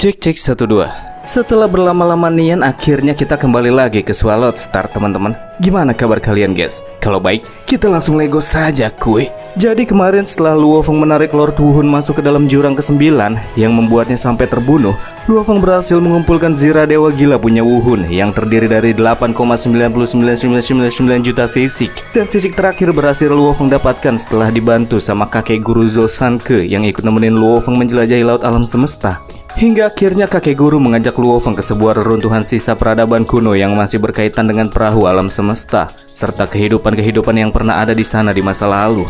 Cek cek 1 2. Setelah berlama-lama nian, akhirnya kita kembali lagi ke Swallowed Star, teman-teman. Gimana kabar kalian, guys? Kalau baik, kita langsung lego saja, kuy. Jadi kemarin setelah Luo Feng menarik Lord Wuhun masuk ke dalam jurang ke-9 yang membuatnya sampai terbunuh, Luo Feng berhasil mengumpulkan Zira Dewa Gila punya Wuhun yang terdiri dari 8,99999 juta sisik. Dan sisik terakhir berhasil Luo Feng dapatkan setelah dibantu sama kakek guru Zhou Sanke yang ikut nemenin Luo Feng menjelajahi laut alam semesta. Hingga akhirnya kakek guru mengajak Luo Feng ke sebuah reruntuhan sisa peradaban kuno yang masih berkaitan dengan perahu alam semesta, serta kehidupan-kehidupan yang pernah ada di sana di masa lalu.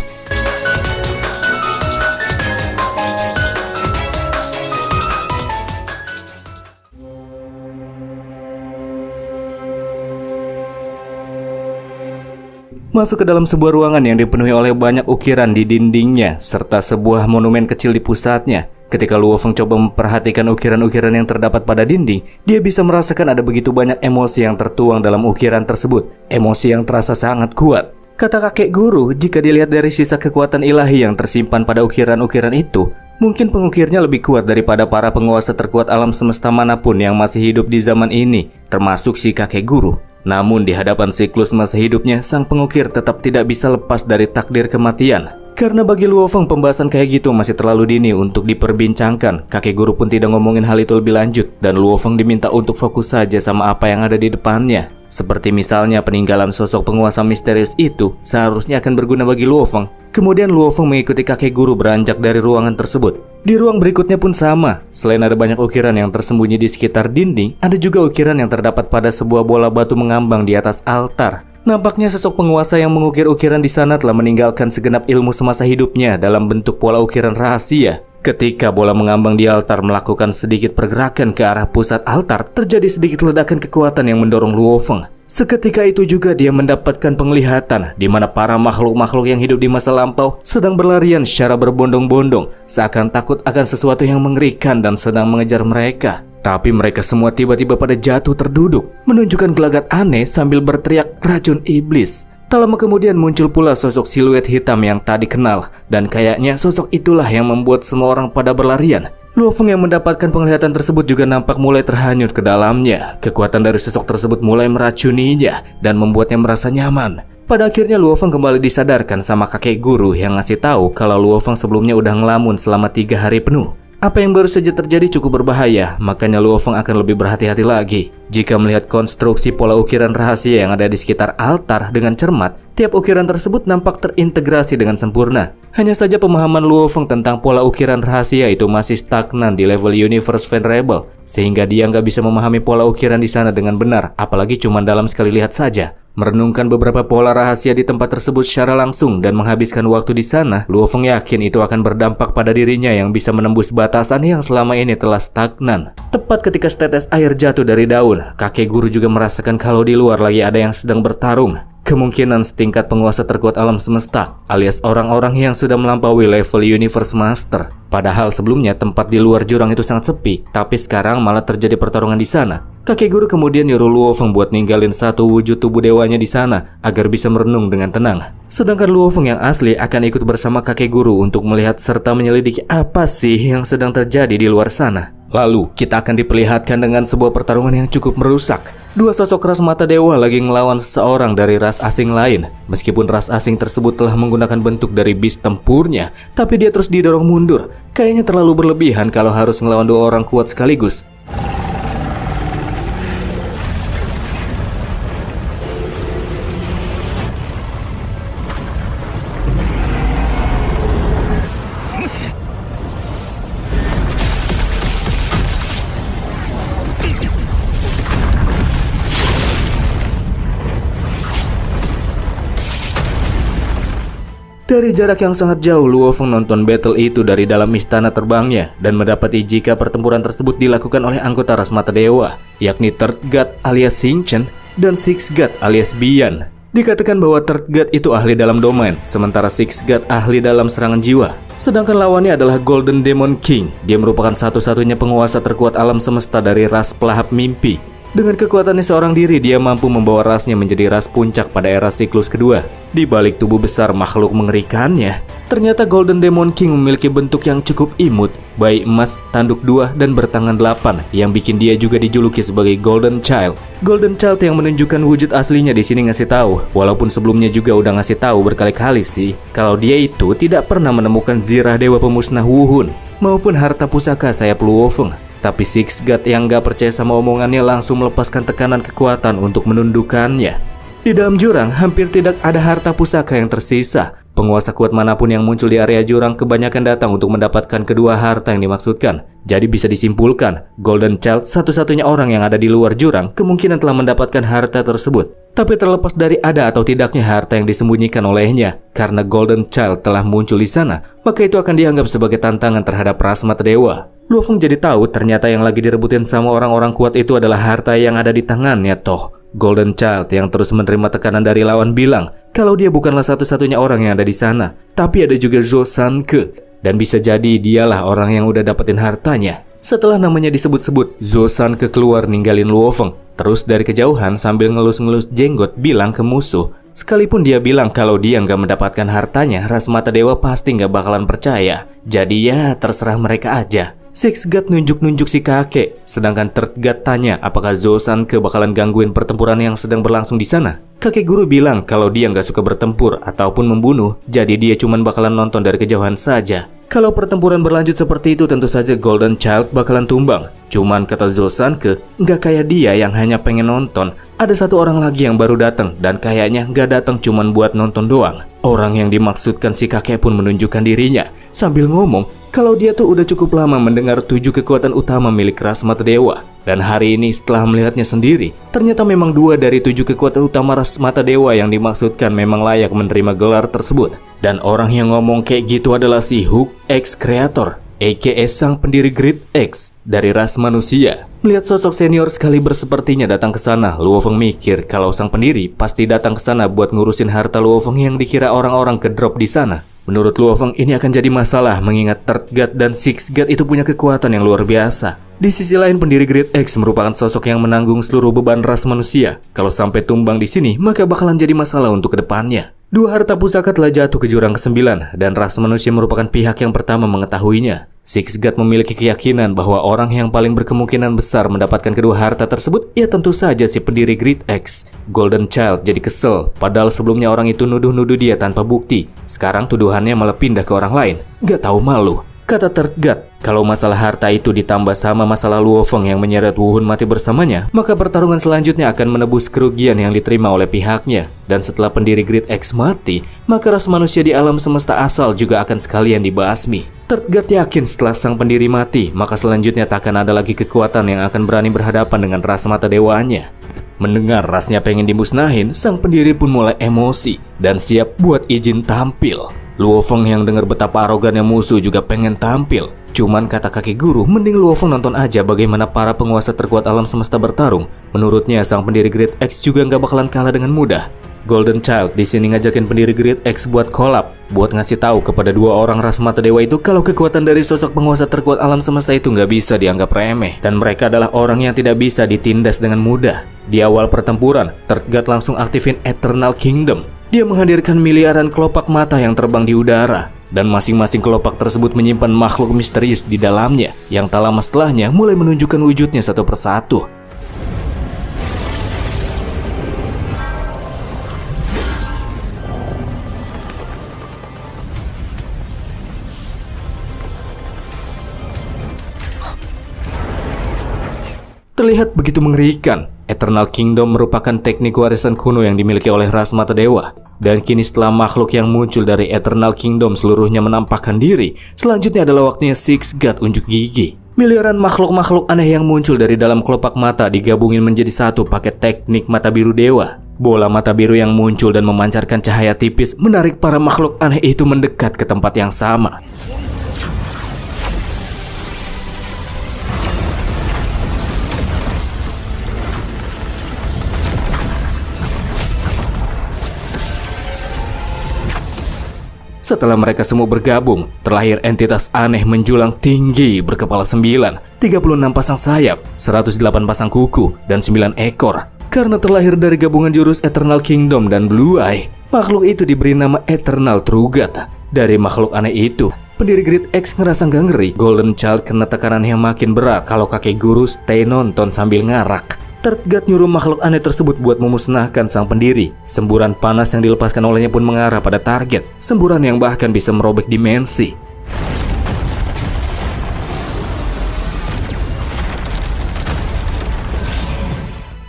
Masuk ke dalam sebuah ruangan yang dipenuhi oleh banyak ukiran di dindingnya, serta sebuah monumen kecil di pusatnya. Ketika Luo Feng coba memperhatikan ukiran-ukiran yang terdapat pada dinding, dia bisa merasakan ada begitu banyak emosi yang tertuang dalam ukiran tersebut. Emosi yang terasa sangat kuat. Kata kakek guru, jika dilihat dari sisa kekuatan ilahi yang tersimpan pada ukiran-ukiran itu, mungkin pengukirnya lebih kuat daripada para penguasa terkuat alam semesta manapun yang masih hidup di zaman ini, termasuk si kakek guru. Namun di hadapan siklus masa hidupnya, sang pengukir tetap tidak bisa lepas dari takdir kematian. Karena bagi Luo Feng pembahasan kayak gitu masih terlalu dini untuk diperbincangkan, kakek guru pun tidak ngomongin hal itu lebih lanjut, dan Luo Feng diminta untuk fokus saja sama apa yang ada di depannya. Seperti misalnya peninggalan sosok penguasa misterius itu seharusnya akan berguna bagi Luo Feng. Kemudian Luo Feng mengikuti kakek guru beranjak dari ruangan tersebut. Di ruang berikutnya pun sama. Selain ada banyak ukiran yang tersembunyi di sekitar dinding, ada juga ukiran yang terdapat pada sebuah bola batu mengambang di atas altar. Nampaknya sosok penguasa yang mengukir ukiran di sana telah meninggalkan segenap ilmu semasa hidupnya dalam bentuk pola ukiran rahasia. Ketika bola mengambang di altar melakukan sedikit pergerakan ke arah pusat altar, terjadi sedikit ledakan kekuatan yang mendorong Luo Feng. Seketika itu juga dia mendapatkan penglihatan di mana para makhluk-makhluk yang hidup di masa lampau sedang berlarian secara berbondong-bondong, seakan takut akan sesuatu yang mengerikan dan sedang mengejar mereka. Tapi mereka semua tiba-tiba pada jatuh terduduk, menunjukkan gelagat aneh sambil berteriak racun iblis. Tak lama kemudian muncul pula sosok siluet hitam yang tadi kenal, dan kayaknya sosok itulah yang membuat semua orang pada berlarian. Luo Feng yang mendapatkan penglihatan tersebut juga nampak mulai terhanyut ke dalamnya. Kekuatan dari sosok tersebut mulai meracuninya dan membuatnya merasa nyaman. Pada akhirnya Luo Feng kembali disadarkan sama kakek guru yang ngasih tahu kalau Luo Feng sebelumnya udah ngelamun selama 3 hari penuh. Apa yang baru saja terjadi cukup berbahaya, makanya Luo Feng akan lebih berhati-hati lagi. Jika melihat konstruksi pola ukiran rahasia yang ada di sekitar altar dengan cermat, tiap ukiran tersebut nampak terintegrasi dengan sempurna. Hanya saja pemahaman Luo Feng tentang pola ukiran rahasia itu masih stagnan di level Universe Venerable, sehingga dia nggak bisa memahami pola ukiran di sana dengan benar, apalagi cuma dalam sekali lihat saja. Merenungkan beberapa pola rahasia di tempat tersebut secara langsung dan menghabiskan waktu di sana, Luo Feng yakin itu akan berdampak pada dirinya yang bisa menembus batasan yang selama ini telah stagnan. Tepat ketika setetes air jatuh dari daun, kakek guru juga merasakan kalau di luar lagi ada yang sedang bertarung. Kemungkinan setingkat penguasa terkuat alam semesta, alias orang-orang yang sudah melampaui level Universe Master. Padahal sebelumnya tempat di luar jurang itu sangat sepi, tapi sekarang malah terjadi pertarungan di sana. Kakek guru kemudian nyuruh Luo Feng buat ninggalin satu wujud tubuh dewanya di sana agar bisa merenung dengan tenang. Sedangkan Luo Feng yang asli akan ikut bersama kakek guru untuk melihat serta menyelidiki apa sih yang sedang terjadi di luar sana. Lalu, kita akan diperlihatkan dengan sebuah pertarungan yang cukup merusak. Dua sosok ras mata dewa lagi ngelawan seseorang dari ras asing lain. Meskipun ras asing tersebut telah menggunakan bentuk dari bis tempurnya, tapi dia terus didorong mundur. Kayaknya terlalu berlebihan kalau harus ngelawan dua orang kuat sekaligus. Dari jarak yang sangat jauh, Luo Feng nonton battle itu dari dalam istana terbangnya dan mendapati jika pertempuran tersebut dilakukan oleh anggota ras mata dewa, yakni Third God alias Xing Chen dan Sixth God alias Bian. Dikatakan bahwa Third God itu ahli dalam domain, sementara Sixth God ahli dalam serangan jiwa. Sedangkan lawannya adalah Golden Demon King. Dia merupakan satu-satunya penguasa terkuat alam semesta dari ras pelahap mimpi. Dengan kekuatannya seorang diri, dia mampu membawa rasnya menjadi ras puncak pada era siklus kedua. Di balik tubuh besar makhluk mengerikannya, ternyata Golden Demon King memiliki bentuk yang cukup imut, bayi emas, tanduk 2, dan bertangan 8, yang bikin dia juga dijuluki sebagai Golden Child. Golden Child yang menunjukkan wujud aslinya di sini ngasih tahu, walaupun sebelumnya juga udah ngasih tahu berkali-kali sih, kalau dia itu tidak pernah menemukan zirah dewa pemusnah Wuhun maupun harta pusaka sayap Luo Feng. Tapi Six God yang gak percaya sama omongannya langsung melepaskan tekanan kekuatan untuk menundukkannya. Di dalam jurang hampir tidak ada harta pusaka yang tersisa. Penguasa kuat manapun yang muncul di area jurang kebanyakan datang untuk mendapatkan kedua harta yang dimaksudkan. Jadi bisa disimpulkan, Golden Child satu-satunya orang yang ada di luar jurang kemungkinan telah mendapatkan harta tersebut. Tapi terlepas dari ada atau tidaknya harta yang disembunyikan olehnya, karena Golden Child telah muncul di sana, maka itu akan dianggap sebagai tantangan terhadap ras mata dewa. Luo Feng jadi tahu ternyata yang lagi direbutin sama orang-orang kuat itu adalah harta yang ada di tangannya toh. Golden Child yang terus menerima tekanan dari lawan bilang kalau dia bukanlah satu-satunya orang yang ada di sana, tapi ada juga Zhou Sanke, dan bisa jadi dialah orang yang udah dapetin hartanya. Setelah namanya disebut-sebut, Zhou Sanke keluar ninggalin Luo Feng. Terus dari kejauhan sambil ngelus-ngelus jenggot bilang ke musuh, sekalipun dia bilang kalau dia nggak mendapatkan hartanya, ras mata dewa pasti nggak bakalan percaya. Jadi ya terserah mereka aja. Six God nunjuk-nunjuk si kakek, sedangkan Third God tanya apakah Zhou Sanke bakalan gangguin pertempuran yang sedang berlangsung di sana. Kakek guru bilang kalau dia nggak suka bertempur ataupun membunuh, jadi dia cuman bakalan nonton dari kejauhan saja. Kalau pertempuran berlanjut seperti itu, tentu saja Golden Child bakalan tumbang. Cuman kata Zhou Sanke, nggak kayak dia yang hanya pengen nonton. Ada satu orang lagi yang baru datang dan kayaknya nggak datang cuman buat nonton doang. Orang yang dimaksudkan si kakek pun menunjukkan dirinya sambil ngomong kalau dia tuh udah cukup lama mendengar 7 kekuatan utama milik ras mata dewa. Dan hari ini setelah melihatnya sendiri, ternyata memang 2 dari 7 kekuatan utama ras mata dewa yang dimaksudkan memang layak menerima gelar tersebut. Dan orang yang ngomong kayak gitu adalah si Hook X Creator, aka sang pendiri Great X dari ras manusia. Melihat sosok senior Excalibur sepertinya datang ke sana, Luo Feng mikir kalau sang pendiri pasti datang ke sana buat ngurusin harta Luo Feng yang dikira orang-orang ke drop di sana. Menurut Luo Feng ini akan jadi masalah mengingat Third God dan Six God itu punya kekuatan yang luar biasa. Di sisi lain pendiri Great X merupakan sosok yang menanggung seluruh beban ras manusia. Kalau sampai tumbang di sini maka bakalan jadi masalah untuk kedepannya. 2 harta pusaka telah jatuh ke jurang ke-9 dan ras manusia merupakan pihak yang pertama mengetahuinya. Six God memiliki keyakinan bahwa orang yang paling berkemungkinan besar mendapatkan kedua harta tersebut ya tentu saja si pendiri Great X. Golden Child jadi kesel, padahal sebelumnya orang itu nuduh-nuduh dia tanpa bukti. Sekarang tuduhannya malah pindah ke orang lain. Gak tahu malu. Kata Third God, kalau masalah harta itu ditambah sama masalah Luo Feng yang menyeret Wuhun mati bersamanya, maka pertarungan selanjutnya akan menebus kerugian yang diterima oleh pihaknya. Dan setelah pendiri Great X mati, maka ras manusia di alam semesta asal juga akan sekalian dibasmi. Third God yakin setelah sang pendiri mati, maka selanjutnya tak akan ada lagi kekuatan yang akan berani berhadapan dengan ras mata dewanya. Mendengar rasnya pengen dimusnahin, sang pendiri pun mulai emosi dan siap buat izin tampil. Luo Feng yang dengar betapa arogannya musuh juga pengen tampil. Cuman kata kakek guru, mending Luo Feng nonton aja bagaimana para penguasa terkuat alam semesta bertarung. Menurutnya sang pendiri Great X juga nggak bakalan kalah dengan mudah. Golden Child di sini ngajakin pendiri Great X buat collab, buat ngasih tahu kepada 2 orang ras mata dewa itu kalau kekuatan dari sosok penguasa terkuat alam semesta itu nggak bisa dianggap remeh dan mereka adalah orang yang tidak bisa ditindas dengan mudah. Di awal pertempuran, Third God langsung aktifin Eternal Kingdom. Dia menghadirkan miliaran kelopak mata yang terbang di udara dan masing-masing kelopak tersebut menyimpan makhluk misterius di dalamnya yang tak lama setelahnya mulai menunjukkan wujudnya satu persatu. Terlihat begitu mengerikan. Eternal Kingdom merupakan teknik warisan kuno yang dimiliki oleh ras mata dewa. Dan kini setelah makhluk yang muncul dari Eternal Kingdom seluruhnya menampakkan diri, selanjutnya adalah waktunya Six God unjuk gigi. Miliaran makhluk-makhluk aneh yang muncul dari dalam kelopak mata digabungin menjadi satu pakai teknik mata biru dewa. Bola mata biru yang muncul dan memancarkan cahaya tipis menarik para makhluk aneh itu mendekat ke tempat yang sama. Setelah mereka semua bergabung, terlahir entitas aneh menjulang tinggi berkepala 9, 36 pasang sayap, 108 pasang kuku, dan 9 ekor. Karena terlahir dari gabungan jurus Eternal Kingdom dan Blue Eye, makhluk itu diberi nama Eternal Trugat. Dari makhluk aneh itu, pendiri Great X ngerasa gak ngeri. Golden Child kena tekanan yang makin berat kalau kakek guru stay nonton sambil ngarak. Trugat nyuruh makhluk aneh tersebut buat memusnahkan sang pendiri. Semburan panas yang dilepaskan olehnya pun mengarah pada target. Semburan yang bahkan bisa merobek dimensi.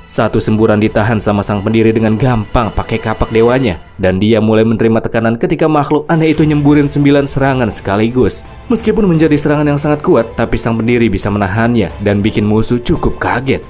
Satu semburan ditahan sama sang pendiri dengan gampang pakai kapak dewanya. Dan dia mulai menerima tekanan ketika makhluk aneh itu nyemburin 9 serangan sekaligus. Meskipun menjadi serangan yang sangat kuat, tapi sang pendiri bisa menahannya dan bikin musuh cukup kaget.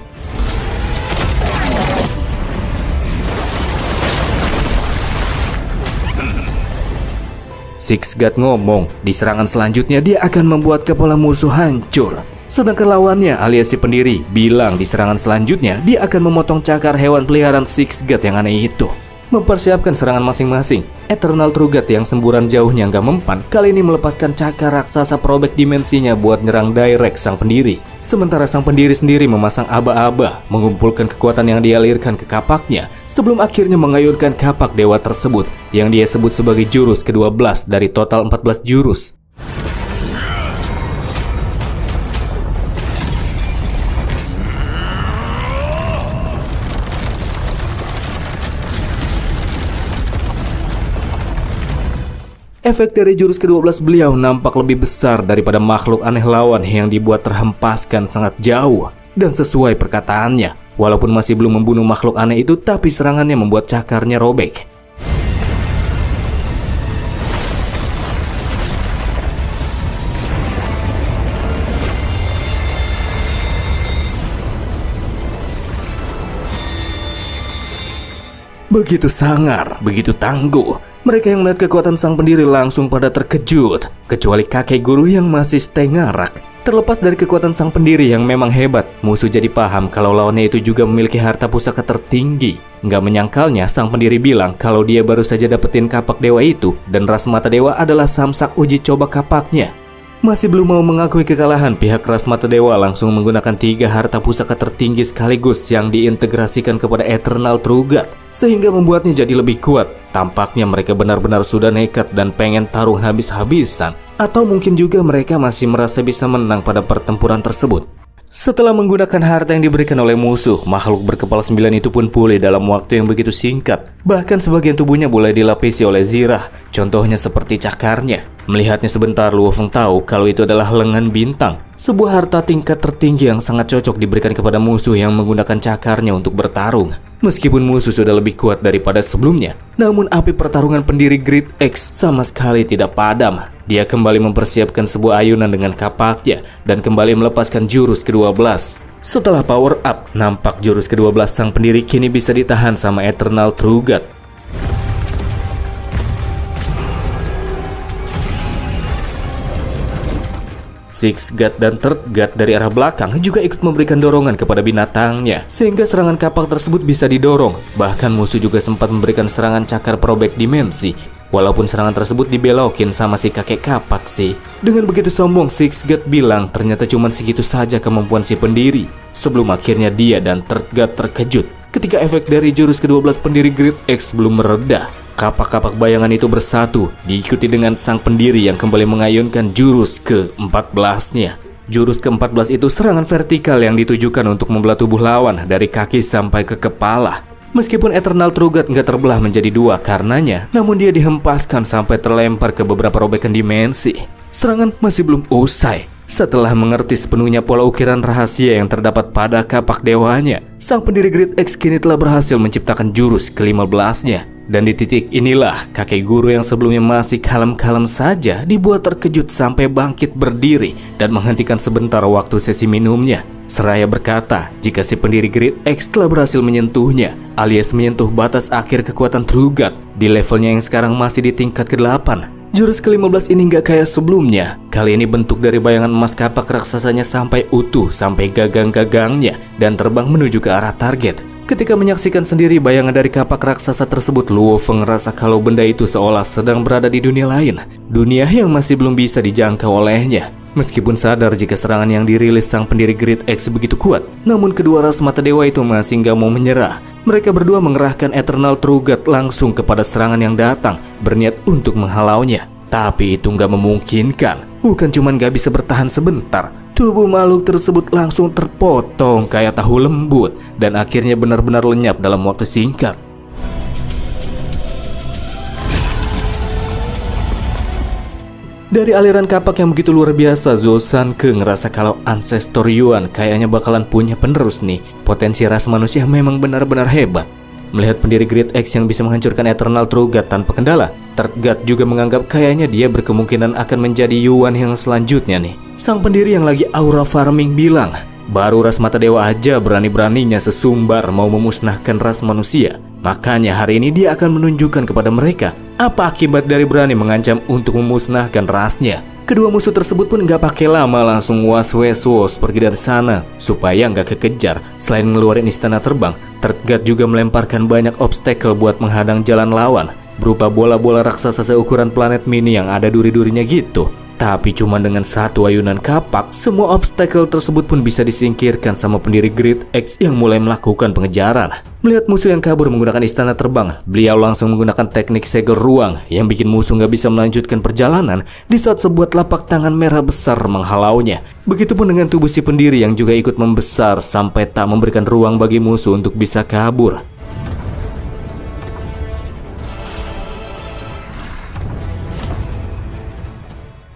Six God ngomong, di serangan selanjutnya dia akan membuat kepala musuh hancur. Sedangkan lawannya alias si pendiri bilang di serangan selanjutnya dia akan memotong cakar hewan peliharaan Six God yang aneh itu. Mempersiapkan serangan masing-masing, Eternal Trugat yang semburan jauhnya nggak mempan kali ini melepaskan cakar raksasa probek dimensinya buat nyerang direct sang pendiri. Sementara sang pendiri sendiri memasang aba-aba, mengumpulkan kekuatan yang dialirkan ke kapaknya sebelum akhirnya mengayunkan kapak dewa tersebut yang dia sebut sebagai jurus ke-12 dari total 14 jurus. Efek dari jurus ke-12 beliau nampak lebih besar daripada makhluk aneh lawan yang dibuat terhempaskan sangat jauh. Dan sesuai perkataannya, walaupun masih belum membunuh makhluk aneh itu, tapi serangannya membuat cakarnya robek. Begitu sangar, begitu tangguh. Mereka yang melihat kekuatan sang pendiri langsung pada terkejut, kecuali kakek guru yang masih stay ngarak. Terlepas dari kekuatan sang pendiri yang memang hebat, musuh jadi paham kalau lawannya itu juga memiliki harta pusaka tertinggi. Nggak menyangkalnya, sang pendiri bilang kalau dia baru saja dapetin kapak dewa itu, dan ras mata dewa adalah samsak uji coba kapaknya. Masih belum mau mengakui kekalahan, pihak ras mata dewa langsung menggunakan 3 harta pusaka tertinggi sekaligus yang diintegrasikan kepada Eternal Trugat, sehingga membuatnya jadi lebih kuat. Tampaknya mereka benar-benar sudah nekat dan pengen taruh habis-habisan. Atau mungkin juga mereka masih merasa bisa menang pada pertempuran tersebut. Setelah menggunakan harta yang diberikan oleh musuh, makhluk berkepala 9 itu pun pulih dalam waktu yang begitu singkat. Bahkan sebagian tubuhnya mulai dilapisi oleh zirah, contohnya seperti cakarnya. Melihatnya sebentar, Luo Feng tahu kalau itu adalah lengan bintang, sebuah harta tingkat tertinggi yang sangat cocok diberikan kepada musuh yang menggunakan cakarnya untuk bertarung. Meskipun musuh sudah lebih kuat daripada sebelumnya, namun api pertarungan pendiri Great X sama sekali tidak padam. Dia kembali mempersiapkan sebuah ayunan dengan kapaknya dan kembali melepaskan jurus ke-12. Setelah power up, nampak jurus ke-12 sang pendiri kini bisa ditahan sama Eternal Trugat. Six God dan Third God dari arah belakang juga ikut memberikan dorongan kepada binatangnya, sehingga serangan kapak tersebut bisa didorong. Bahkan musuh juga sempat memberikan serangan cakar probek dimensi, walaupun serangan tersebut dibelokin sama si kakek kapak sih. Dengan begitu sombong, Six God bilang ternyata cuma segitu saja kemampuan si pendiri. Sebelum akhirnya dia dan Third God terkejut ketika efek dari jurus ke-12 pendiri Great X belum mereda. Kapak-kapak bayangan itu bersatu, diikuti dengan sang pendiri yang kembali mengayunkan jurus ke-14-nya. Jurus ke-14 itu serangan vertikal yang ditujukan untuk membelah tubuh lawan dari kaki sampai ke kepala. Meskipun Eternal Trugat nggak terbelah menjadi 2 karenanya, namun dia dihempaskan sampai terlempar ke beberapa robekan dimensi. Serangan masih belum usai. Setelah mengerti sepenuhnya pola ukiran rahasia yang terdapat pada kapak dewanya, sang pendiri Great X kini telah berhasil menciptakan jurus ke-15-nya. Dan di titik inilah, kakek guru yang sebelumnya masih kalem-kalem saja dibuat terkejut sampai bangkit berdiri dan menghentikan sebentar waktu sesi minumnya. Seraya berkata, jika si pendiri Great X telah berhasil menyentuhnya, alias menyentuh batas akhir kekuatan Trugat di levelnya yang sekarang masih di tingkat ke-8. Jurus ke-15 ini nggak kayak sebelumnya. Kali ini bentuk dari bayangan emas kapak raksasanya sampai utuh, sampai gagang-gagangnya, dan terbang menuju ke arah target. Ketika menyaksikan sendiri bayangan dari kapak raksasa tersebut, Luo Feng merasa kalau benda itu seolah sedang berada di dunia lain, dunia yang masih belum bisa dijangkau olehnya. Meskipun sadar jika serangan yang dirilis sang pendiri Great X begitu kuat, namun kedua ras mata dewa itu masih nggak mau menyerah. Mereka berdua mengerahkan Eternal True God langsung kepada serangan yang datang, berniat untuk menghalaunya. Tapi itu nggak memungkinkan. Bukan cuma nggak bisa bertahan sebentar, tubuh makhluk tersebut langsung terpotong kayak tahu lembut dan akhirnya benar-benar lenyap dalam waktu singkat. Dari aliran kapak yang begitu luar biasa, Zhou Sanke ngerasa kalau Ancestor Yuan kayaknya bakalan punya penerus nih. Potensi ras manusia memang benar-benar hebat. Melihat pendiri Great X yang bisa menghancurkan Eternal True God tanpa kendala, Third God juga menganggap kayaknya dia berkemungkinan akan menjadi Yuan yang selanjutnya nih. Sang pendiri yang lagi aura farming bilang, baru ras mata dewa aja berani-beraninya sesumbar mau memusnahkan ras manusia. Makanya hari ini dia akan menunjukkan kepada mereka apa akibat dari berani mengancam untuk memusnahkan rasnya. Kedua musuh tersebut pun gak pakai lama langsung was pergi dari sana supaya gak kekejar. Selain ngeluarin istana terbang, Third God juga melemparkan banyak obstacle buat menghadang jalan lawan, berupa bola-bola raksasa seukuran planet mini yang ada duri-durinya gitu. Tapi cuma dengan satu ayunan kapak, semua obstacle tersebut pun bisa disingkirkan sama pendiri Great X yang mulai melakukan pengejaran. Melihat musuh yang kabur menggunakan istana terbang, beliau langsung menggunakan teknik segel ruang yang bikin musuh nggak bisa melanjutkan perjalanan di saat sebuah telapak tangan merah besar menghalaunya. Begitupun dengan tubuh si pendiri yang juga ikut membesar sampai tak memberikan ruang bagi musuh untuk bisa kabur.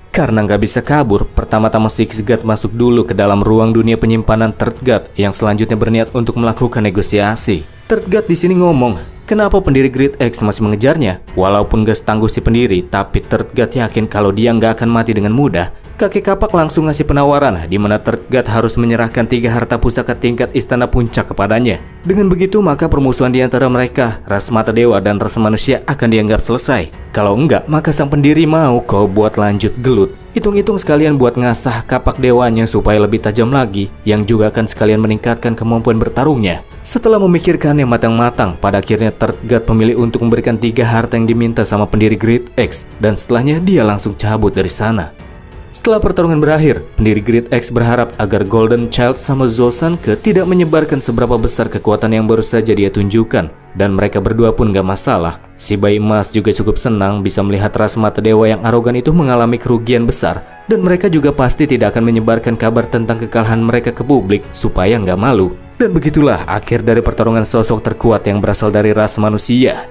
Karena nggak bisa kabur, pertama-tama Six God masuk dulu ke dalam ruang dunia penyimpanan Third God yang selanjutnya berniat untuk melakukan negosiasi. Third God di sini ngomong, kenapa pendiri Great X masih mengejarnya? Walaupun gak setangguh si pendiri, tapi Third God yakin kalau dia nggak akan mati dengan mudah. Kakek kapak langsung ngasih penawaran di mana Third God harus menyerahkan 3 harta pusaka tingkat istana puncak kepadanya. Dengan begitu maka permusuhan di antara mereka, ras mata dewa dan ras manusia akan dianggap selesai. Kalau enggak, maka sang pendiri mau kau buat lanjut gelut. Hitung-hitung sekalian buat ngasah kapak dewanya supaya lebih tajam lagi, yang juga akan sekalian meningkatkan kemampuan bertarungnya. Setelah memikirkannya matang-matang, pada akhirnya Third God memilih untuk memberikan 3 harta yang diminta sama pendiri Great X, dan setelahnya dia langsung cabut dari sana. Setelah pertarungan berakhir, pendiri Great X berharap agar Golden Child sama Zhou Sanke tidak menyebarkan seberapa besar kekuatan yang baru saja dia tunjukkan, dan mereka berdua pun gak masalah. Si bayi emas juga cukup senang bisa melihat ras mata dewa yang arogan itu mengalami kerugian besar, dan mereka juga pasti tidak akan menyebarkan kabar tentang kekalahan mereka ke publik supaya gak malu. Dan begitulah akhir dari pertarungan sosok terkuat yang berasal dari ras manusia.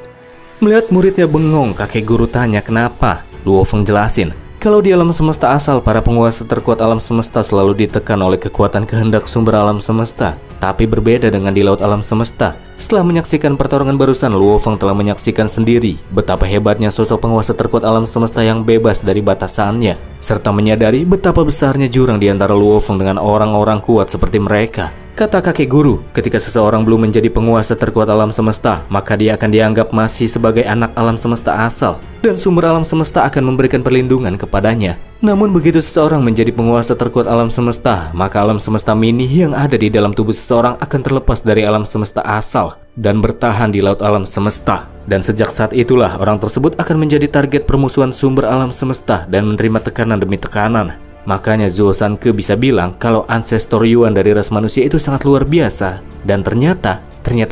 Melihat muridnya bengong, kakek guru tanya kenapa. Luo Feng jelasin, kalau di alam semesta asal, para penguasa terkuat alam semesta selalu ditekan oleh kekuatan kehendak sumber alam semesta. Tapi berbeda dengan di laut alam semesta. Setelah menyaksikan pertarungan barusan, Luo Feng telah menyaksikan sendiri betapa hebatnya sosok penguasa terkuat alam semesta yang bebas dari batasannya, serta menyadari betapa besarnya jurang di antara Luo Feng dengan orang-orang kuat seperti mereka. Kata kakek guru, ketika seseorang belum menjadi penguasa terkuat alam semesta, maka dia akan dianggap masih sebagai anak alam semesta asal, dan sumber alam semesta akan memberikan perlindungan kepadanya. Namun begitu seseorang menjadi penguasa terkuat alam semesta, maka alam semesta mini yang ada di dalam tubuh seseorang akan terlepas dari alam semesta asal dan bertahan di laut alam semesta. Dan sejak saat itulah orang tersebut akan menjadi target permusuhan sumber alam semesta dan menerima tekanan demi tekanan. Makanya Zhou Sanke bisa bilang kalau Ancestor Yuan dari ras manusia itu sangat luar biasa. Dan ternyata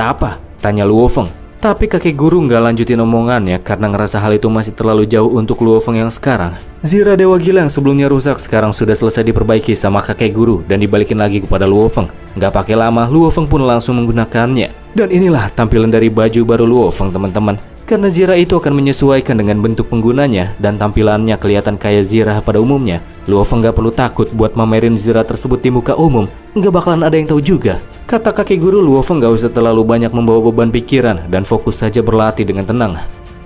apa? Tanya Luo Feng. Tapi kakek guru nggak lanjutin omongannya karena ngerasa hal itu masih terlalu jauh untuk Luo Feng yang sekarang. Zira Dewa Gila yang sebelumnya rusak sekarang sudah selesai diperbaiki sama kakek guru dan dibalikin lagi kepada Luo Feng. Nggak pakai lama, Luo Feng pun langsung menggunakannya. Dan inilah tampilan dari baju baru Luo Feng, teman-teman. Karena Zira itu akan menyesuaikan dengan bentuk penggunanya dan tampilannya kelihatan kayak Zira pada umumnya. Luo Feng gak perlu takut buat mamerin Zira tersebut di muka umum, nggak bakalan ada yang tahu juga. Kata kakek guru, Luo Feng gak usah terlalu banyak membawa beban pikiran dan fokus saja berlatih dengan tenang.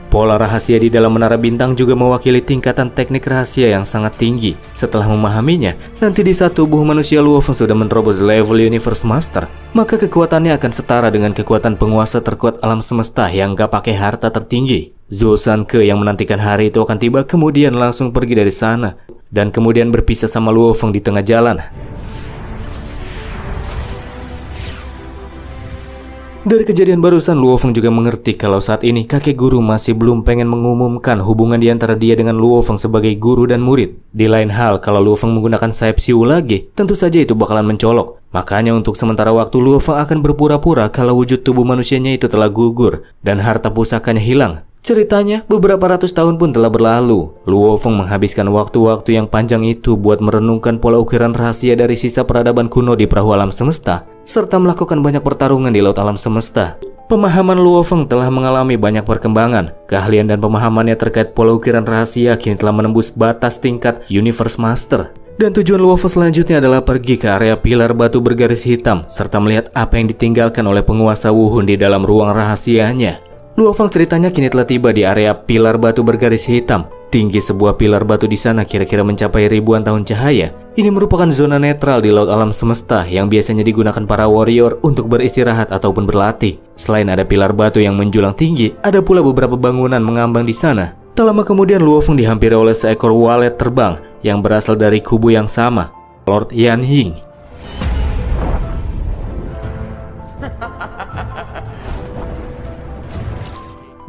Pola rahasia di dalam menara bintang juga mewakili tingkatan teknik rahasia yang sangat tinggi. Setelah memahaminya, nanti di saat tubuh manusia Luo Feng sudah menerobos level Universe Master, maka kekuatannya akan setara dengan kekuatan penguasa terkuat alam semesta yang gak pakai harta tertinggi. Zhou Sanke yang menantikan hari itu akan tiba kemudian langsung pergi dari sana, dan kemudian berpisah sama Luo Feng di tengah jalan. Dari kejadian barusan, Luo Feng juga mengerti kalau saat ini kakek guru masih belum pengen mengumumkan hubungan di antara dia dengan Luo Feng sebagai guru dan murid. Di lain hal, kalau Luo Feng menggunakan sayap Xiu lagi, tentu saja itu bakalan mencolok. Makanya untuk sementara waktu Luo Feng akan berpura-pura kalau wujud tubuh manusianya itu telah gugur dan harta pusakanya hilang. Ceritanya, beberapa ratus tahun pun telah berlalu. Luo Feng menghabiskan waktu-waktu yang panjang itu buat merenungkan pola ukiran rahasia dari sisa peradaban kuno di perahu alam semesta, serta melakukan banyak pertarungan di laut alam semesta. Pemahaman Luo Feng telah mengalami banyak perkembangan. Keahlian dan pemahamannya terkait pola ukiran rahasia kini telah menembus batas tingkat Universe Master. Dan tujuan Luo Feng selanjutnya adalah pergi ke area pilar batu bergaris hitam, serta melihat apa yang ditinggalkan oleh penguasa Wuhun di dalam ruang rahasianya. Luo Feng ceritanya kini telah tiba di area pilar batu bergaris hitam. Tinggi sebuah pilar batu di sana kira-kira mencapai ribuan tahun cahaya. Ini merupakan zona netral di laut alam semesta yang biasanya digunakan para warrior untuk beristirahat ataupun berlatih. Selain ada pilar batu yang menjulang tinggi, ada pula beberapa bangunan mengambang di sana. Tak lama kemudian Luo Feng dihampiri oleh seekor walet terbang yang berasal dari kubu yang sama, Lord Yan Ying.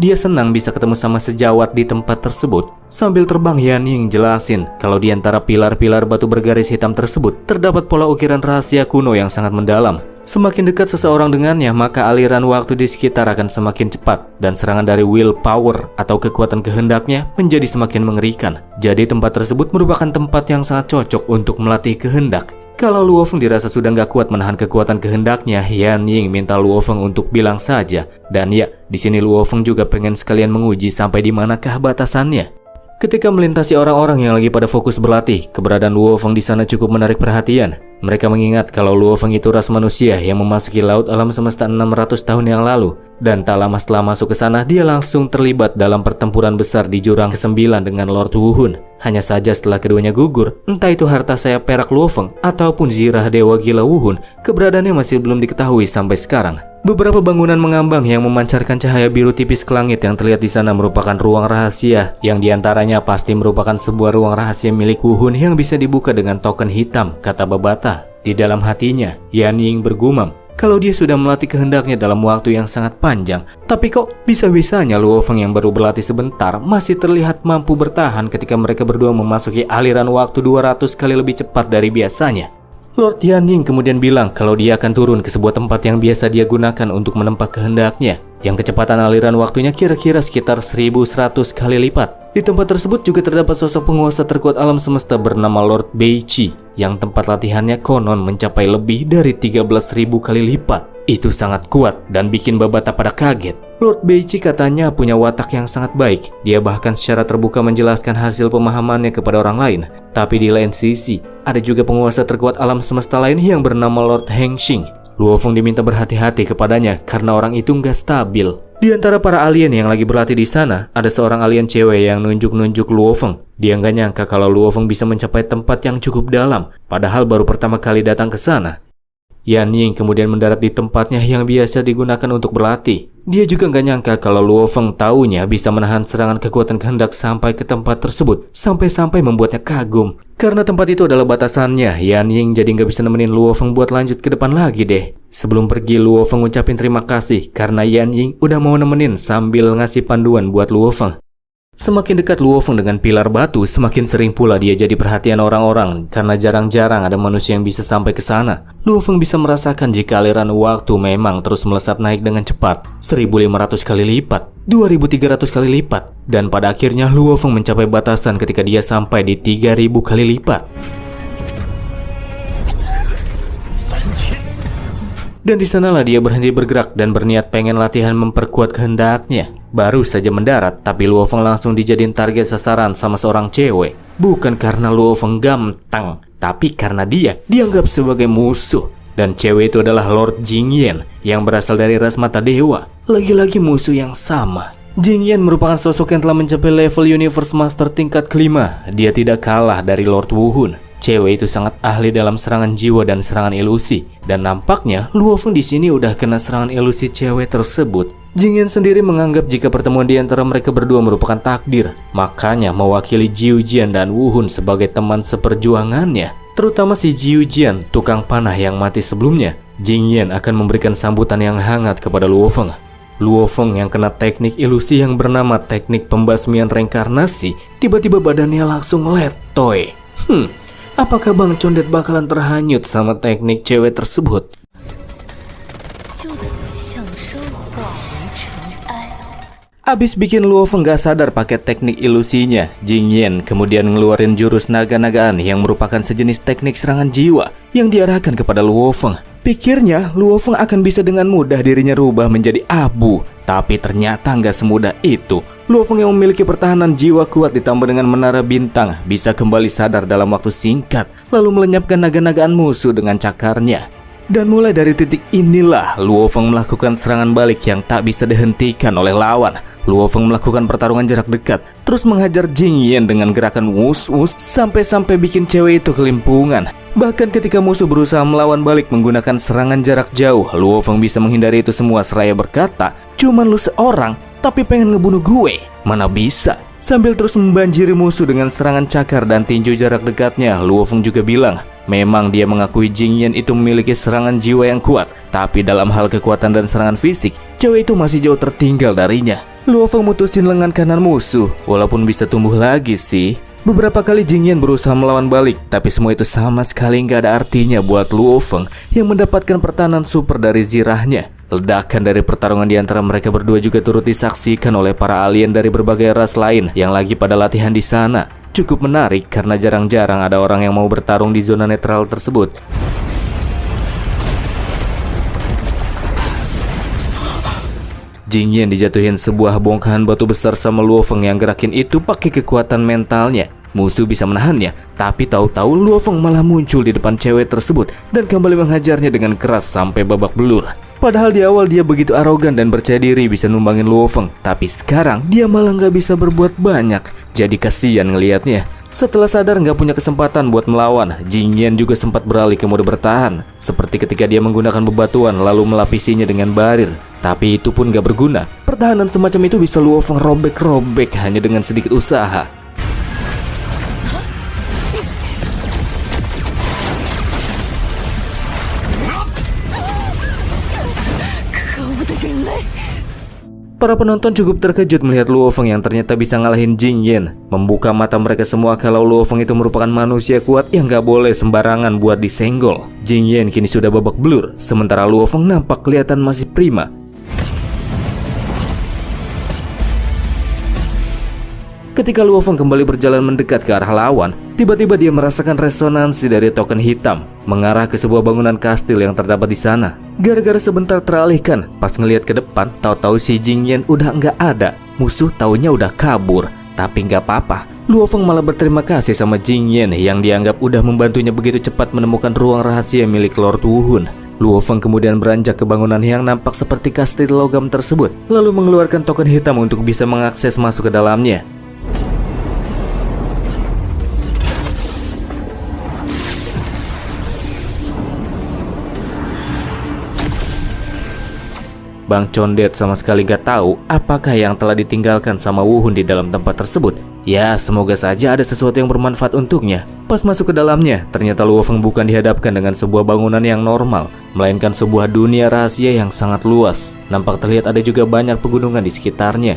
Dia senang bisa ketemu sama sejawat di tempat tersebut. Sambil terbang, Yan Ying jelasin kalau di antara pilar-pilar batu bergaris hitam tersebut terdapat pola ukiran rahasia kuno yang sangat mendalam. Semakin dekat seseorang dengannya, maka aliran waktu di sekitar akan semakin cepat dan serangan dari willpower atau kekuatan kehendaknya menjadi semakin mengerikan. Jadi tempat tersebut merupakan tempat yang sangat cocok untuk melatih kehendak. Kalau Luo Feng dirasa sudah nggak kuat menahan kekuatan kehendaknya, Yan Ying minta Luo Feng untuk bilang saja. Dan ya, di sini Luo Feng juga pengen sekalian menguji sampai di manakah batasannya. Ketika melintasi orang-orang yang lagi pada fokus berlatih, keberadaan Luo Feng di sana cukup menarik perhatian. Mereka mengingat kalau Luo Feng itu ras manusia yang memasuki laut alam semesta 600 tahun yang lalu. Dan tak lama setelah masuk ke sana, dia langsung terlibat dalam pertempuran besar di jurang ke-9 dengan Lord Wuhun. Hanya saja setelah keduanya gugur, entah itu harta sayap perak Luo Feng ataupun zirah dewa gila Wuhun, keberadaannya masih belum diketahui sampai sekarang. Beberapa bangunan mengambang yang memancarkan cahaya biru tipis ke langit yang terlihat di sana merupakan ruang rahasia, yang diantaranya pasti merupakan sebuah ruang rahasia milik Wuhun yang bisa dibuka dengan token hitam, kata Babata. Di dalam hatinya, Yan Ying bergumam kalau dia sudah melatih kehendaknya dalam waktu yang sangat panjang. Tapi kok bisa-bisanya Luo Feng yang baru berlatih sebentar masih terlihat mampu bertahan ketika mereka berdua memasuki aliran waktu 200 kali lebih cepat dari biasanya. Lord Yan Ying kemudian bilang kalau dia akan turun ke sebuah tempat yang biasa dia gunakan untuk menempa kehendaknya, yang kecepatan aliran waktunya kira-kira sekitar 1100 kali lipat. Di tempat tersebut juga terdapat sosok penguasa terkuat alam semesta bernama Lord Beichi, yang tempat latihannya konon mencapai lebih dari 13.000 kali lipat. Itu sangat kuat dan bikin Babata pada kaget. Lord Beichi katanya punya watak yang sangat baik. Dia bahkan secara terbuka menjelaskan hasil pemahamannya kepada orang lain. Tapi di lain sisi, ada juga penguasa terkuat alam semesta lain yang bernama Lord Hengxing. Luo Feng diminta berhati-hati kepadanya karena orang itu nggak stabil. Di antara para alien yang lagi berlatih di sana, ada seorang alien cewek yang nunjuk-nunjuk Luo Feng. Dia nggak nyangka kalau Luo Feng bisa mencapai tempat yang cukup dalam, padahal baru pertama kali datang ke sana. Yan Ying kemudian mendarat di tempatnya yang biasa digunakan untuk berlatih. Dia juga nggak nyangka kalau Luo Feng taunya bisa menahan serangan kekuatan kehendak sampai ke tempat tersebut, sampai-sampai membuatnya kagum. Karena tempat itu adalah batasannya, Yan Ying jadi nggak bisa nemenin Luo Feng buat lanjut ke depan lagi deh. Sebelum pergi, Luo Feng ngucapin terima kasih karena Yan Ying udah mau nemenin sambil ngasih panduan buat Luo Feng. Semakin dekat Luo Feng dengan pilar batu, semakin sering pula dia jadi perhatian orang-orang karena jarang-jarang ada manusia yang bisa sampai ke sana. Luo Feng bisa merasakan jika aliran waktu memang terus melesat naik dengan cepat, 1.500 kali lipat, 2.300 kali lipat, dan pada akhirnya Luo Feng mencapai batasan ketika dia sampai di 3.000 kali lipat. Dan di sanalah dia berhenti bergerak dan berniat pengen latihan memperkuat kehendaknya. Baru saja mendarat, tapi Luo Feng langsung dijadiin target sasaran sama seorang cewek. Bukan karena Luo Feng gampang, tapi karena dia dianggap sebagai musuh. Dan cewek itu adalah Lord Jingyan yang berasal dari ras mata dewa. Lagi-lagi musuh yang sama. Jingyan merupakan sosok yang telah mencapai level Universe Master tingkat kelima. Dia tidak kalah dari Lord Wuhun. Cewek itu sangat ahli dalam serangan jiwa dan serangan ilusi, dan nampaknya Luo Feng di sini udah kena serangan ilusi cewek tersebut. Jingyan sendiri menganggap jika pertemuan di antara mereka berdua merupakan takdir, makanya mewakili Jiu Jian dan Wuhun sebagai teman seperjuangannya. terutama si Jiu Jian, tukang panah yang mati sebelumnya. Jing Yan akan memberikan sambutan yang hangat kepada Luo Feng. Luo Feng yang kena teknik ilusi yang bernama teknik pembasmian reinkarnasi, tiba-tiba badannya langsung letoy. Apakah Bang Condet bakalan terhanyut sama teknik cewek tersebut? Abis bikin Luo Feng gak sadar pakai teknik ilusinya, Jing Yan kemudian ngeluarin jurus naga-nagaan yang merupakan sejenis teknik serangan jiwa yang diarahkan kepada Luo Feng. Pikirnya Luo Feng akan bisa dengan mudah dirinya rubah menjadi abu, tapi ternyata nggak semudah itu. Luo Feng yang memiliki pertahanan jiwa kuat ditambah dengan menara bintang bisa kembali sadar dalam waktu singkat, lalu melenyapkan naga-nagaan musuh dengan cakarnya. Dan mulai dari titik inilah Luo Feng melakukan serangan balik yang tak bisa dihentikan oleh lawan. Luo Feng melakukan pertarungan jarak dekat, terus menghajar Jing Yan dengan gerakan wus-wus sampai bikin cewek itu kelimpungan. Bahkan ketika musuh berusaha melawan balik menggunakan serangan jarak jauh, Luo Feng bisa menghindari itu semua seraya berkata, "Cuman lu seorang, tapi pengen ngebunuh gue? Mana bisa?" Sambil terus membanjiri musuh dengan serangan cakar dan tinju jarak dekatnya, Luo Feng juga bilang, memang dia mengakui Jing Yan itu memiliki serangan jiwa yang kuat, tapi dalam hal kekuatan dan serangan fisik, cewek itu masih jauh tertinggal darinya. Luo Feng mutusin lengan kanan musuh, walaupun bisa tumbuh lagi sih. Beberapa kali Jing Yan berusaha melawan balik, tapi semua itu sama sekali nggak ada artinya buat Luo Feng yang mendapatkan pertahanan super dari zirahnya. Ledakan dari pertarungan di antara mereka berdua juga turut disaksikan oleh para alien dari berbagai ras lain yang lagi pada latihan di sana. Cukup menarik karena jarang-jarang ada orang yang mau bertarung di zona netral tersebut. Jing Yan dijatuhin sebuah bongkahan batu besar sama Luo Feng yang gerakin itu pakai kekuatan mentalnya. Musuh bisa menahannya, tapi tahu-tahu Luo Feng malah muncul di depan cewek tersebut dan kembali menghajarnya dengan keras sampai babak belur. Padahal di awal dia begitu arogan dan percaya diri bisa numbangin Luo Feng, tapi sekarang dia malah nggak bisa berbuat banyak. Jadi kasihan ngelihatnya. Setelah sadar nggak punya kesempatan buat melawan, Jing Yan juga sempat beralih ke mode bertahan, seperti ketika dia menggunakan bebatuan lalu melapisinya dengan barir. Tapi itu pun nggak berguna. Pertahanan semacam itu bisa Luo Feng robek-robek hanya dengan sedikit usaha. Para penonton cukup terkejut melihat Luo Feng yang ternyata bisa ngalahin Jing Yan. Membuka mata mereka semua kalau Luo Feng itu merupakan manusia kuat yang gak boleh sembarangan buat disenggol. Jing Yan kini sudah babak belur, sementara Luo Feng nampak kelihatan masih prima. Ketika Luo Feng kembali berjalan mendekat ke arah lawan, tiba-tiba dia merasakan resonansi dari token hitam mengarah ke sebuah bangunan kastil yang terdapat di sana. Gara-gara sebentar teralihkan, pas ngelihat ke depan, tahu-tahu si Jing Yan udah nggak ada. Musuh taunya udah kabur, tapi nggak apa-apa. Luo Feng malah berterima kasih sama Jing Yan yang dianggap udah membantunya begitu cepat menemukan ruang rahasia milik Lord Wu Hun. Luo Feng kemudian beranjak ke bangunan yang nampak seperti kastil logam tersebut, lalu mengeluarkan token hitam untuk bisa mengakses masuk ke dalamnya. Bang Condet sama sekali gak tahu apakah yang telah ditinggalkan sama Wu Hun di dalam tempat tersebut. Ya, semoga saja ada sesuatu yang bermanfaat untuknya. Pas masuk ke dalamnya, ternyata Luo Feng bukan dihadapkan dengan sebuah bangunan yang normal, melainkan sebuah dunia rahasia yang sangat luas. Nampak terlihat ada juga banyak pegunungan di sekitarnya.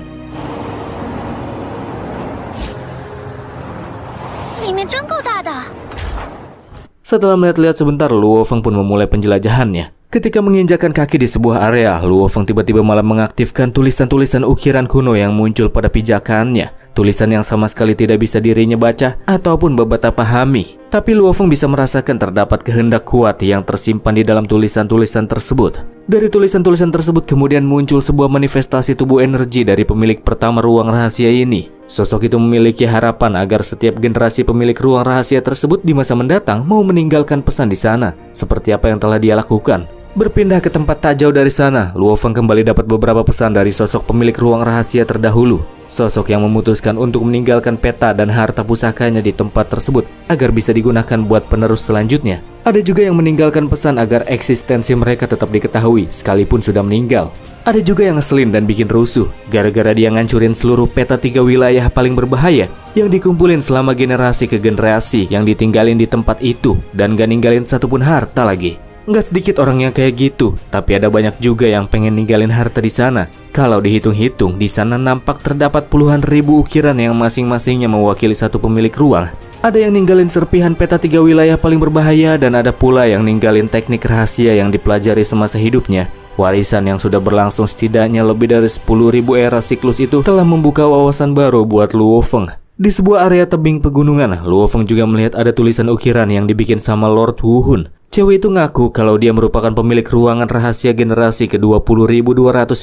Setelah melihat-lihat sebentar, Luo Feng pun memulai penjelajahannya. Ketika menginjakan kaki di sebuah area, Luo Feng tiba-tiba malah mengaktifkan tulisan-tulisan ukiran kuno yang muncul pada pijakannya. Tulisan yang sama sekali tidak bisa dirinya baca ataupun Babata pahami. Tapi Luo Feng bisa merasakan terdapat kehendak kuat yang tersimpan di dalam tulisan-tulisan tersebut. Dari tulisan-tulisan tersebut kemudian muncul sebuah manifestasi tubuh energi dari pemilik pertama ruang rahasia ini. Sosok itu memiliki harapan agar setiap generasi pemilik ruang rahasia tersebut di masa mendatang mau meninggalkan pesan di sana, seperti apa yang telah dia lakukan. Berpindah ke tempat tak jauh dari sana, Luo Feng kembali dapat beberapa pesan dari sosok pemilik ruang rahasia terdahulu. Sosok yang memutuskan untuk meninggalkan peta dan harta pusakanya di tempat tersebut agar bisa digunakan buat penerus selanjutnya. Ada juga yang meninggalkan pesan agar eksistensi mereka tetap diketahui sekalipun sudah meninggal. Ada juga yang ngeselin dan bikin rusuh gara-gara dia ngancurin seluruh peta 3 wilayah paling berbahaya yang dikumpulin selama generasi ke generasi yang ditinggalin di tempat itu dan gak ninggalin satupun harta lagi. Nggak sedikit orang yang kayak gitu, tapi ada banyak juga yang pengen ninggalin harta di sana. Kalau dihitung-hitung, di sana nampak terdapat puluhan ribu ukiran yang masing-masingnya mewakili satu pemilik ruang. Ada yang ninggalin serpihan peta 3 wilayah paling berbahaya dan ada pula yang ninggalin teknik rahasia yang dipelajari semasa hidupnya. Warisan yang sudah berlangsung setidaknya lebih dari 10.000 era siklus itu telah membuka wawasan baru buat Luo Feng. Di sebuah area tebing pegunungan, Luo Feng juga melihat ada tulisan ukiran yang dibikin sama Lord Wu Hun. Cewek itu ngaku kalau dia merupakan pemilik ruangan rahasia generasi ke-20.294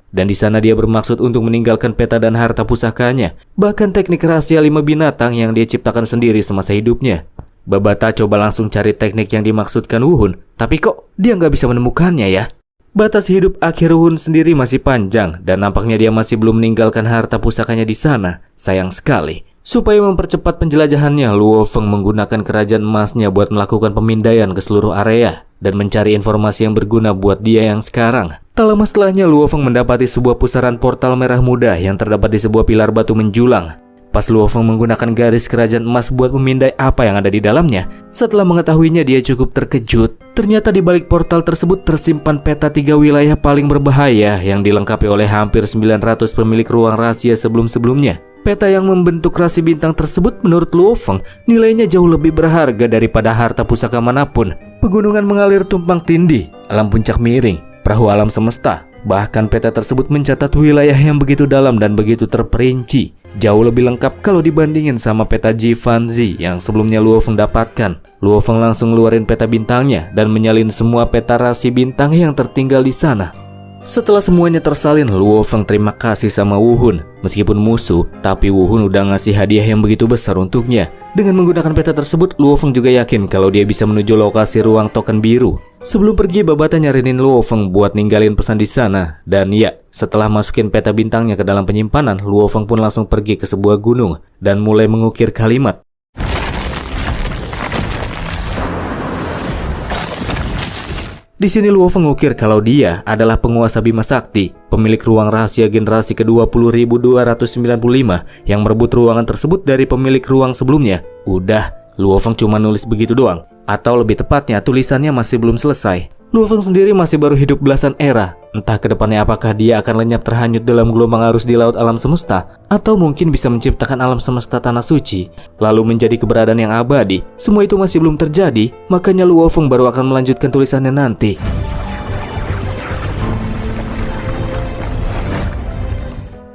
dan di sana dia bermaksud untuk meninggalkan peta dan harta pusakanya, bahkan teknik rahasia 5 binatang yang dia ciptakan sendiri semasa hidupnya. Babata coba langsung cari teknik yang dimaksudkan Wu Hun, tapi kok dia nggak bisa menemukannya ya? Batas hidup akhir Wu Hun sendiri masih panjang dan nampaknya dia masih belum meninggalkan harta pusakanya di sana. Sayang sekali. Supaya mempercepat penjelajahannya, Luo Feng menggunakan kerajaan emasnya buat melakukan pemindaian ke seluruh area dan mencari informasi yang berguna buat dia yang sekarang. Tak lama setelahnya, Luo Feng mendapati sebuah pusaran portal merah muda yang terdapat di sebuah pilar batu menjulang. Pas Luo Feng menggunakan garis kerajaan emas buat memindai apa yang ada di dalamnya, setelah mengetahuinya dia cukup terkejut. Ternyata di balik portal tersebut tersimpan peta 3 wilayah paling berbahaya yang dilengkapi oleh hampir 900 pemilik ruang rahasia sebelum-sebelumnya. Peta yang membentuk rasi bintang tersebut menurut Luo Feng nilainya jauh lebih berharga daripada harta pusaka manapun. Pegunungan mengalir tumpang tindih, alam puncak miring, perahu alam semesta. Bahkan peta tersebut mencatat wilayah yang begitu dalam dan begitu terperinci. Jauh lebih lengkap kalau dibandingin sama peta Jifanzi yang sebelumnya Luo Feng dapatkan. Luo Feng langsung ngeluarin peta bintangnya dan menyalin semua peta rasi bintang yang tertinggal di sana. Setelah semuanya tersalin, Luo Feng terima kasih sama Wu Hun. Meskipun musuh, tapi Wu Hun udah ngasih hadiah yang begitu besar untuknya. Dengan menggunakan peta tersebut, Luo Feng juga yakin kalau dia bisa menuju lokasi ruang token biru. Sebelum pergi, Babata nyarinin Luo Feng buat ninggalin pesan di sana. Dan ya, setelah masukin peta bintangnya ke dalam penyimpanan, Luo Feng pun langsung pergi ke sebuah gunung dan mulai mengukir kalimat. Di sini Luo Feng mengukir kalau dia adalah penguasa Bima Sakti, pemilik ruang rahasia generasi ke-20.295 yang merebut ruangan tersebut dari pemilik ruang sebelumnya. Udah, Luo Feng cuma nulis begitu doang. Atau lebih tepatnya, tulisannya masih belum selesai. Luo Feng sendiri masih baru hidup belasan era. Entah kedepannya apakah dia akan lenyap terhanyut dalam gelombang arus di laut alam semesta, atau mungkin bisa menciptakan alam semesta tanah suci, lalu menjadi keberadaan yang abadi. Semua itu masih belum terjadi, makanya Luo Feng baru akan melanjutkan tulisannya nanti.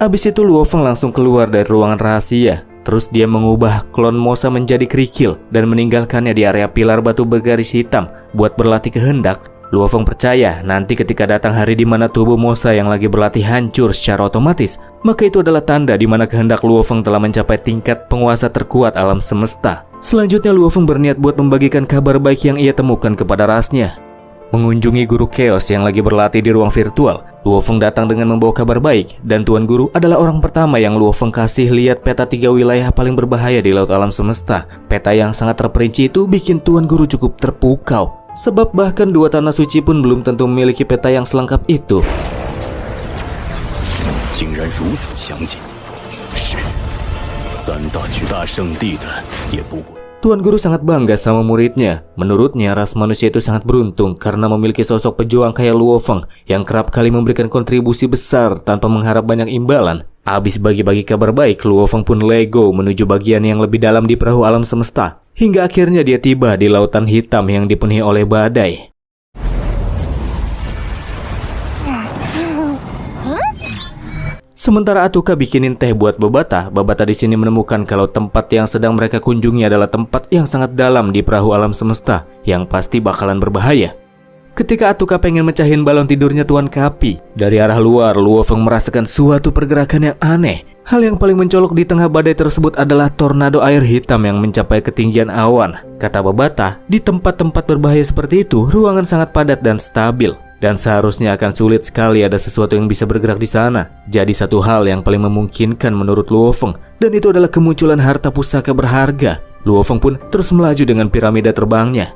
Abis itu Luo Feng langsung keluar dari ruangan rahasia. Terus dia mengubah klon Mosa menjadi kerikil dan meninggalkannya di area pilar batu bergaris hitam buat berlatih kehendak. Luo Feng percaya nanti ketika datang hari di mana tubuh Mosa yang lagi berlatih hancur secara otomatis, maka itu adalah tanda di mana kehendak Luo Feng telah mencapai tingkat penguasa terkuat alam semesta. Selanjutnya Luo Feng berniat buat membagikan kabar baik yang ia temukan kepada rasnya. Mengunjungi guru Chaos yang lagi berlatih di ruang virtual, Luo Feng datang dengan membawa kabar baik, dan Tuan Guru adalah orang pertama yang Luo Feng kasih lihat peta 3 wilayah paling berbahaya di laut alam semesta. Peta yang sangat terperinci itu bikin Tuan Guru cukup terpukau, sebab bahkan 2 tanah suci pun belum tentu memiliki peta yang selengkap itu. Tuan Guru sangat bangga sama muridnya. Menurutnya, ras manusia itu sangat beruntung karena memiliki sosok pejuang kayak Luo Feng yang kerap kali memberikan kontribusi besar tanpa mengharap banyak imbalan. Abis bagi-bagi kabar baik, Luo Feng pun lego menuju bagian yang lebih dalam di perahu alam semesta. Hingga akhirnya dia tiba di lautan hitam yang dipenuhi oleh badai. Sementara Atuka bikinin teh buat Babata, Babata di sini menemukan kalau tempat yang sedang mereka kunjungi adalah tempat yang sangat dalam di perahu alam semesta, yang pasti bakalan berbahaya. Ketika Atuka pengen mecahin balon tidurnya Tuan Kapi, dari arah luar Luo Feng merasakan suatu pergerakan yang aneh. Hal yang paling mencolok di tengah badai tersebut adalah tornado air hitam yang mencapai ketinggian awan. Kata Babata, di tempat-tempat berbahaya seperti itu, ruangan sangat padat dan stabil. Dan seharusnya akan sulit sekali ada sesuatu yang bisa bergerak di sana. Jadi satu hal yang paling memungkinkan menurut Luo Feng, dan itu adalah kemunculan harta pusaka berharga. Luo Feng pun terus melaju dengan piramida terbangnya.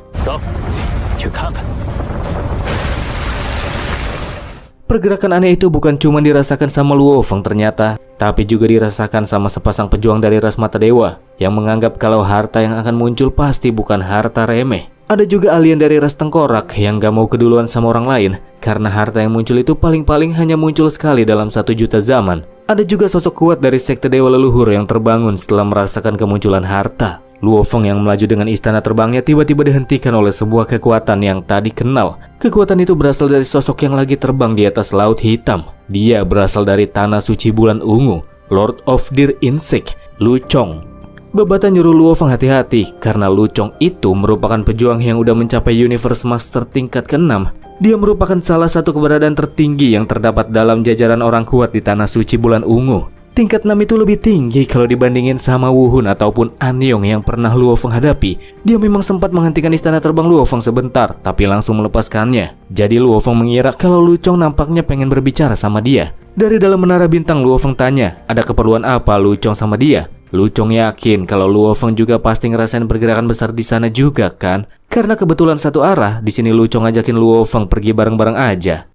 Pergerakan aneh itu bukan cuma dirasakan sama Luo Feng ternyata, tapi juga dirasakan sama sepasang pejuang dari ras mata dewa yang menganggap kalau harta yang akan muncul pasti bukan harta remeh. Ada juga alien dari ras tengkorak yang gak mau keduluan sama orang lain karena harta yang muncul itu paling-paling hanya muncul sekali dalam 1 juta zaman. Ada juga sosok kuat dari sekte dewa leluhur yang terbangun setelah merasakan kemunculan harta. Luo Feng yang melaju dengan istana terbangnya tiba-tiba dihentikan oleh sebuah kekuatan yang tadi kenal. Kekuatan itu berasal dari sosok yang lagi terbang di atas laut hitam. Dia berasal dari tanah suci bulan ungu, Lord of Deer Insect, Lu Chong. Babata nyuruh Luo Feng hati-hati karena Lu Chong itu merupakan pejuang yang udah mencapai Universe Master tingkat ke-6. Dia merupakan salah satu keberadaan tertinggi yang terdapat dalam jajaran orang kuat di tanah suci bulan ungu. Tingkat 6 itu lebih tinggi kalau dibandingin sama Wu Hun ataupun An Yong yang pernah Luo Feng hadapi. Dia memang sempat menghentikan istana terbang Luo Feng sebentar, tapi langsung melepaskannya. Jadi Luo Feng mengira kalau Lu Chong nampaknya pengen berbicara sama dia. Dari dalam menara bintang Luo Feng tanya, ada keperluan apa Lu Chong sama dia? Lu Chong yakin kalau Luo Feng juga pasti ngerasain pergerakan besar di sana juga kan? Karena kebetulan satu arah, di sini Lu Chong ngajakin Luo Feng pergi bareng-bareng aja.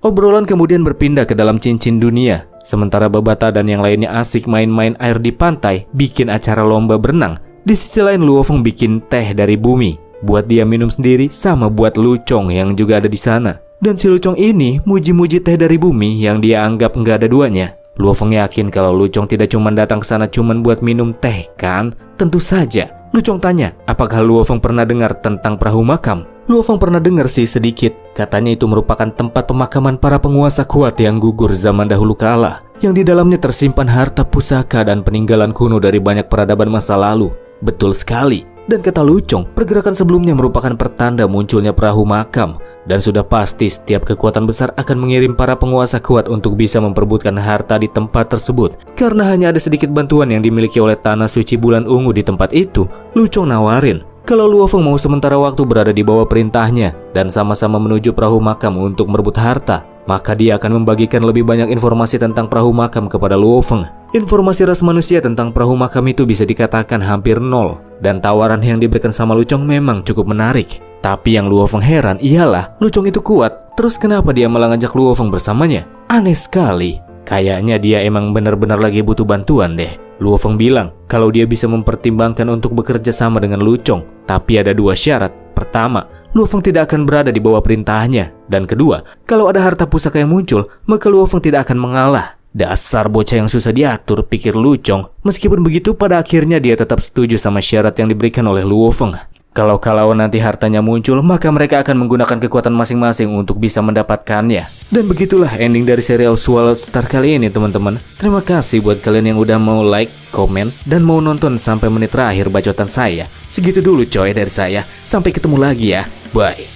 Obrolan kemudian berpindah ke dalam cincin dunia. Sementara Babata dan yang lainnya asik main-main air di pantai, bikin acara lomba berenang. Di sisi lain Luo Feng bikin teh dari bumi, buat dia minum sendiri sama buat Lu Chong yang juga ada di sana. Dan si Lu Chong ini muji-muji teh dari bumi yang dia anggap nggak ada duanya. Luo Feng yakin kalau Lu Chong tidak cuma datang ke sana cuma buat minum teh kan? Tentu saja. Lu Chong tanya, apakah Luo Feng pernah dengar tentang perahu makam? Luo Feng pernah dengar sih sedikit. Katanya itu merupakan tempat pemakaman para penguasa kuat yang gugur zaman dahulu kala, yang di dalamnya tersimpan harta pusaka dan peninggalan kuno dari banyak peradaban masa lalu. Betul sekali. Dan kata Lu Chong, pergerakan sebelumnya merupakan pertanda munculnya perahu makam. Dan sudah pasti setiap kekuatan besar akan mengirim para penguasa kuat untuk bisa memperebutkan harta di tempat tersebut. Karena hanya ada sedikit bantuan yang dimiliki oleh tanah suci bulan ungu di tempat itu, Lu Chong nawarin kalau Luo Feng mau sementara waktu berada di bawah perintahnya dan sama-sama menuju perahu makam untuk merebut harta, maka dia akan membagikan lebih banyak informasi tentang perahu makam kepada Luo Feng. Informasi ras manusia tentang perahu makam itu bisa dikatakan hampir nol, dan tawaran yang diberikan sama Lu Chong memang cukup menarik. Tapi yang Luo Feng heran ialah Lu Chong itu kuat, terus kenapa dia malah ngajak Luo Feng bersamanya? Aneh sekali. Kayaknya dia emang benar-benar lagi butuh bantuan deh. Luo Feng bilang kalau dia bisa mempertimbangkan untuk bekerja sama dengan Lu Chong, tapi ada 2 syarat. Pertama, Luo Feng tidak akan berada di bawah perintahnya. Dan kedua, kalau ada harta pusaka yang muncul, maka Luo Feng tidak akan mengalah. Dasar bocah yang susah diatur, pikir Lu Chong. Meskipun begitu, pada akhirnya dia tetap setuju sama syarat yang diberikan oleh Luo Feng. Kalau nanti hartanya muncul, maka mereka akan menggunakan kekuatan masing-masing untuk bisa mendapatkannya. Dan begitulah ending dari serial Swallowed Star kali ini teman-teman. Terima kasih buat kalian yang udah mau like, komen, dan mau nonton sampai menit terakhir bacotan saya. Segitu dulu coy dari saya. Sampai ketemu lagi ya. Bye.